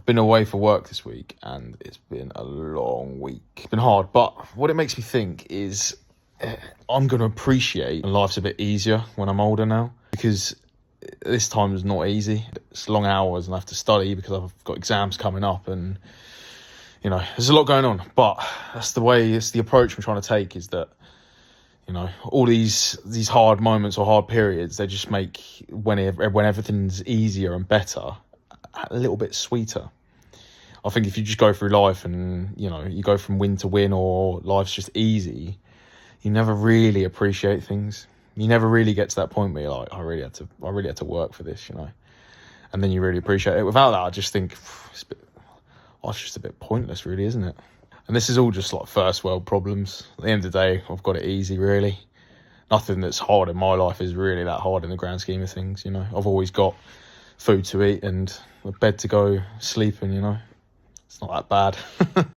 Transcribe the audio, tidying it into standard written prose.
been away for work this week, and it's been a long week. It's been hard, but what it makes me think is I'm going to appreciate life's a bit easier when I'm older now, because this time is not easy. It's long hours and I have to study because I've got exams coming up, and you know, there's a lot going on. But it's the approach I'm trying to take, is that, you know, all these hard moments or hard periods, they just make when everything's easier and better a little bit sweeter. I think if you just go through life and, you know, you go from win to win, or life's just easy, you never really appreciate things. You never really get to that point where you're like, I really had to work for this, you know. And then you really appreciate it. Without that, I just think it's just a bit pointless, really, isn't it? And this is all just like first world problems. At the end of the day, I've got it easy, really. Nothing that's hard in my life is really that hard in the grand scheme of things, you know. I've always got food to eat and a bed to go sleep in, you know. It's not that bad.